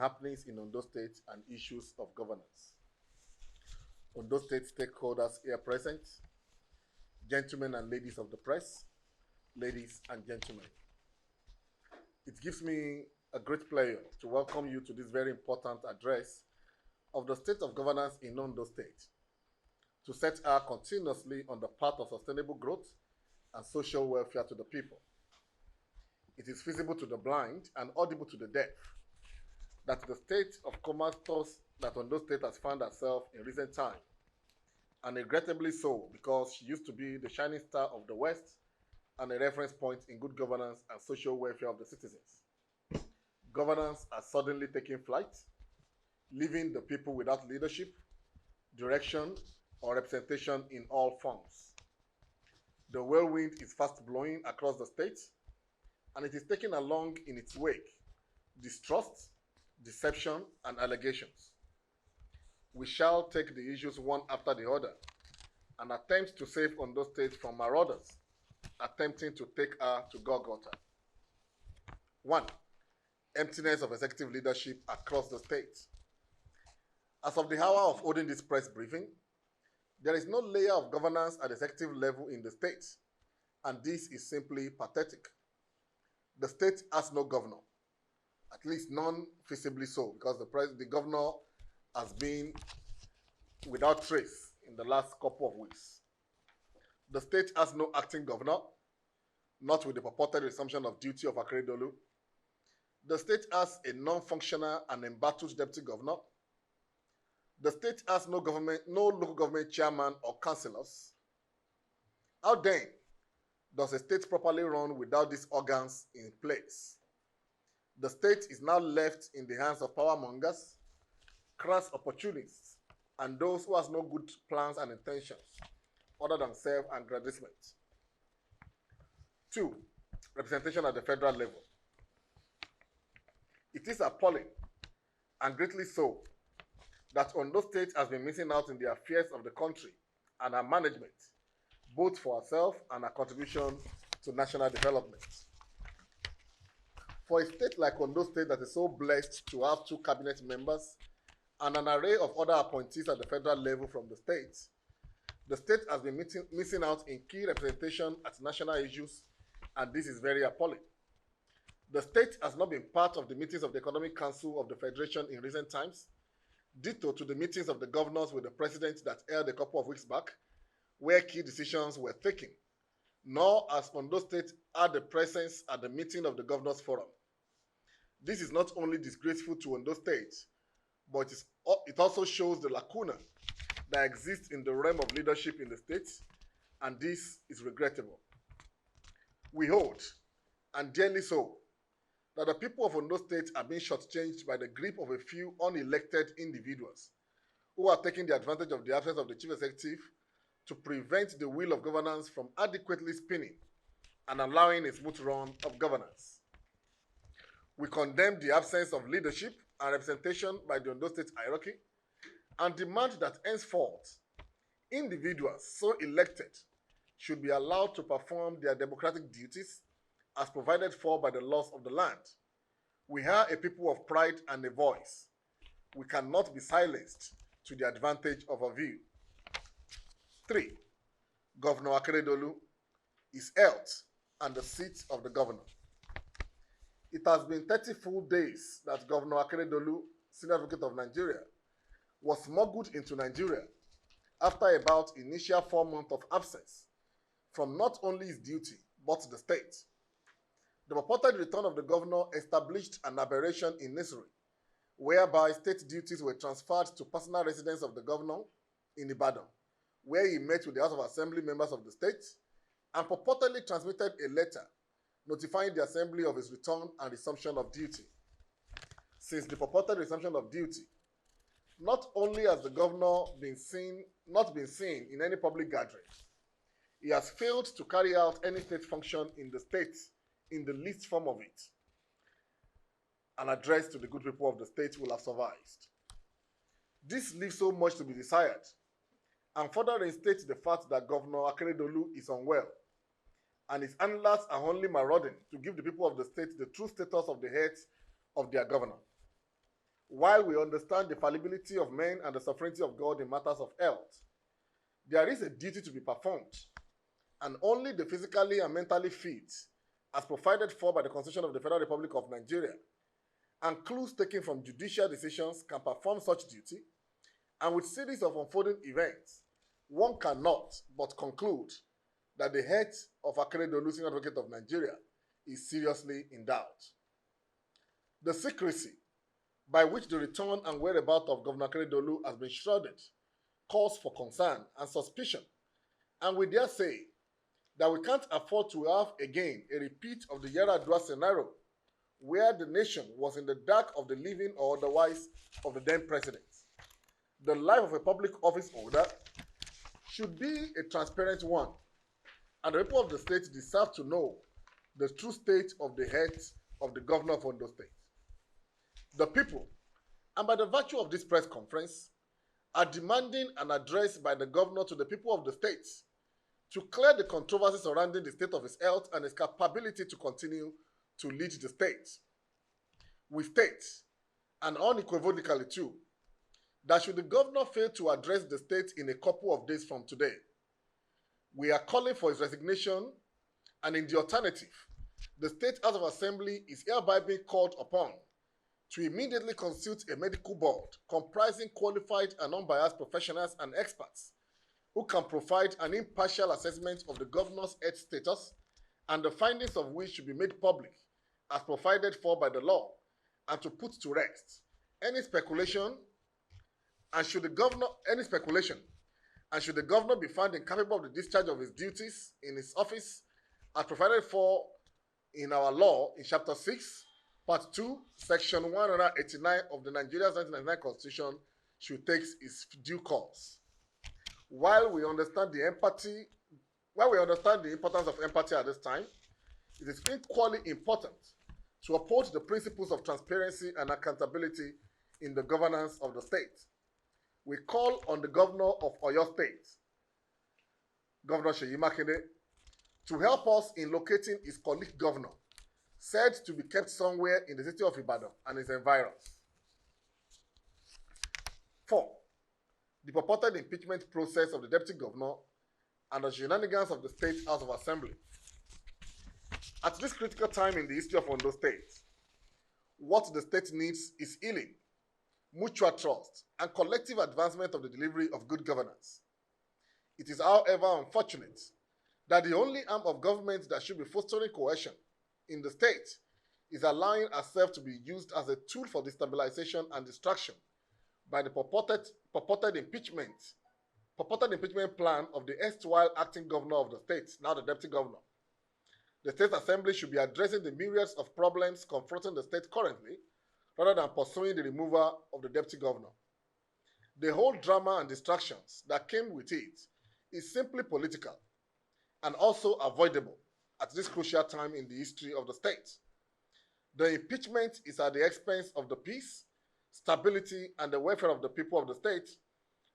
happenings in Ondo State and issues of governance. Ondo State stakeholders here present, gentlemen and ladies of the press, ladies and gentlemen. It gives me a great pleasure to welcome you to this very important address of the state of governance in Ondo State, to set her continuously on the path of sustainable growth and social welfare to the people. It is visible to the blind and audible to the deaf that the state of comatose that Ondo State has found herself in recent time, and regrettably so, because she used to be the shining star of the West and a reference point in good governance and social welfare of the citizens. Governance has suddenly taken flight, leaving the people without leadership, direction, or representation in all forms. The whirlwind is fast blowing across the state, and it is taking along in its wake distrust, deception, and allegations. We shall take the issues one after the other and attempt to save Ondo State from marauders attempting to take her to Golgotha. 1. Emptiness of executive leadership across the state. As of the hour of holding this press briefing, there is no layer of governance at executive level in the state, and this is simply pathetic. The state has no governor, at least none visibly so, because the governor has been without trace in the last couple of weeks. The state has no acting governor, not with the purported resumption of duty of Akeredolu. The state has a non-functional and embattled deputy governor. The state has no local government chairman or councillors. How then does a state properly run without these organs in place? The state is now left in the hands of power mongers, crass opportunists, and those who has no good plans and intentions other than self-aggrandizement. 2. Representation at the federal level. It is appalling, and greatly so, that Ondo State has been missing out in the affairs of the country and her management, both for herself and her contribution to national development. For a state like Ondo State that is so blessed to have 2 cabinet members and an array of other appointees at the federal level from the state has been missing out in key representation at national issues, and this is very appalling. The state has not been part of the meetings of the Economic Council of the Federation in recent times, ditto to the meetings of the governors with the president that held a couple of weeks back, where key decisions were taken, nor has Ondo State had a presence at the meeting of the Governors Forum. This is not only disgraceful to Ondo State, but it also shows the lacuna that exists in the realm of leadership in the state, and this is regrettable. We hold, and dearly so, that the people of Ondo State are being shortchanged by the grip of a few unelected individuals who are taking the advantage of the absence of the chief executive to prevent the wheel of governance from adequately spinning and allowing a smooth run of governance. We condemn the absence of leadership and representation by the Ondo State hierarchy and demand that henceforth, individuals so elected should be allowed to perform their democratic duties as provided for by the laws of the land. We are a people of pride and a voice. We cannot be silenced to the advantage of a view. 3. Governor Akeredolu, his health, and the seat of the governor. It has been 30 full days that Governor Akeredolu, Senior Advocate of Nigeria, was smuggled into Nigeria after about initial 4 months of absence from not only his duty, but the state. The purported return of the governor established an aberration in necessary, whereby state duties were transferred to personal residence of the governor in Ibadan, where he met with the House of Assembly members of the state and purportedly transmitted a letter notifying the Assembly of his return and resumption of duty. Since the purported resumption of duty, not only has the governor not been seen in any public gathering, he has failed to carry out any state function in the state in the least form of it. An address to the good people of the state will have sufficed. This leaves so much to be desired, and further reinstates the fact that Governor Akeredolu is unwell, and his handlers are only marauding to give the people of the state the true status of the heads of their governor. While we understand the fallibility of men and the sovereignty of God in matters of health, there is a duty to be performed, and only the physically and mentally fit, as provided for by the Constitution of the Federal Republic of Nigeria, and clues taken from judicial decisions can perform such duty, and with series of unfolding events, one cannot but conclude that the head of Akeredolu, Senior Advocate of Nigeria, is seriously in doubt. The secrecy by which the return and whereabouts of Governor Akeredolu has been shrouded calls for concern and suspicion, and we dare say that we can't afford to have again a repeat of the Yaradua scenario where the nation was in the dark of the living or otherwise of the then president. The life of a public office holder should be a transparent one, and the people of the state deserve to know the true state of the head of the governor of Ondo State. The people, and by the virtue of this press conference, are demanding an address by the governor to the people of the state to clear the controversy surrounding the state of his health and his capability to continue to lead the state. We state, and unequivocally too, that should the governor fail to address the state in a couple of days from today, we are calling for his resignation, and in the alternative, the State House of Assembly is hereby being called upon to immediately constitute a medical board comprising qualified and unbiased professionals and experts who can provide an impartial assessment of the governor's health status, and the findings of which should be made public as provided for by the law, and to put to rest any speculation, and should the governor be found incapable of the discharge of his duties in his office as provided for in our law in Chapter 6, Part 2, Section 189 of the Nigeria's 1999 Constitution, should take its due course. While we understand the importance of empathy at this time, it is equally important to uphold the principles of transparency and accountability in the governance of the state. We call on the governor of Oyo State, Governor Seyi Makinde, to help us in locating his colleague governor, said to be kept somewhere in the city of Ibadan and its environs. 4. The purported impeachment process of the deputy governor and the shenanigans of the State House of Assembly. At this critical time in the history of Ondo State, what the state needs is healing, mutual trust, and collective advancement of the delivery of good governance. It is, however, unfortunate that the only arm of government that should be fostering cohesion in the state is allowing herself to be used as a tool for destabilization and distraction by the purported impeachment plan of the erstwhile acting governor of the state, now the deputy governor. The State Assembly should be addressing the myriads of problems confronting the state currently, rather than pursuing the removal of the deputy governor. The whole drama and distractions that came with it is simply political and also avoidable at this crucial time in the history of the state. The impeachment is at the expense of the peace, stability, and the welfare of the people of the state,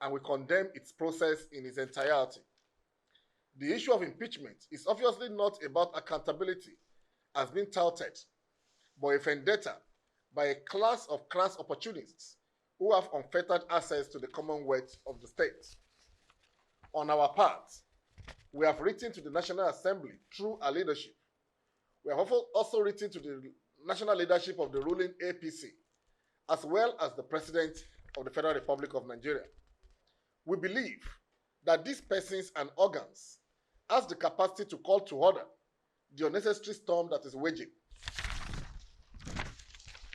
and we condemn its process in its entirety. The issue of impeachment is obviously not about accountability, as been touted, but a vendetta by a class of crass opportunists who have unfettered access to the commonwealth of the state. On our part, we have written to the National Assembly through our leadership. We have also written to the national leadership of the ruling APC, as well as the President of the Federal Republic of Nigeria. We believe that these persons and organs has the capacity to call to order the unnecessary storm that is waging.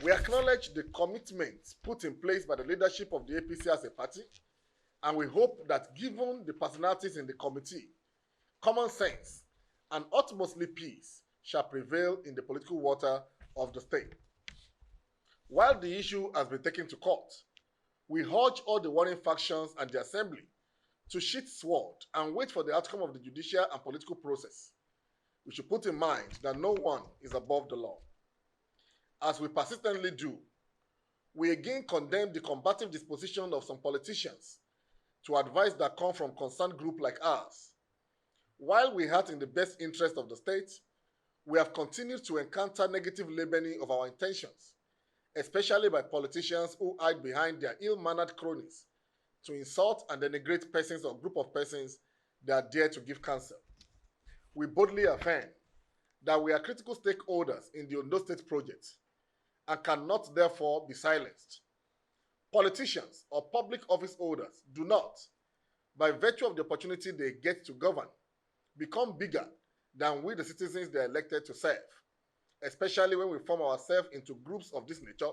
We acknowledge the commitment put in place by the leadership of the APC as a party, and we hope that given the personalities in the committee, common sense and utmostly peace shall prevail in the political water of the state. While the issue has been taken to court, we urge all the warring factions and the assembly to sheath sword and wait for the outcome of the judicial and political process. We should put in mind that no one is above the law. As we persistently do, we again condemn the combative disposition of some politicians to advice that come from concerned groups like ours. While we act in the best interest of the state, we have continued to encounter negative labeling of our intentions, especially by politicians who hide behind their ill-mannered cronies to insult and denigrate persons or group of persons that dare to give counsel. We boldly affirm that we are critical stakeholders in the Ondo State project and cannot therefore be silenced. Politicians or public office holders do not, by virtue of the opportunity they get to govern, become bigger than we the citizens they are elected to serve, especially when we form ourselves into groups of this nature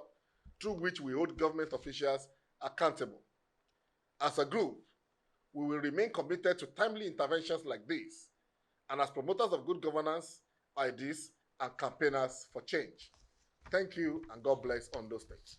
through which we hold government officials accountable. As a group, we will remain committed to timely interventions like this and as promoters of good governance, ideas, and campaigners for change. Thank you, and God bless Ondo State.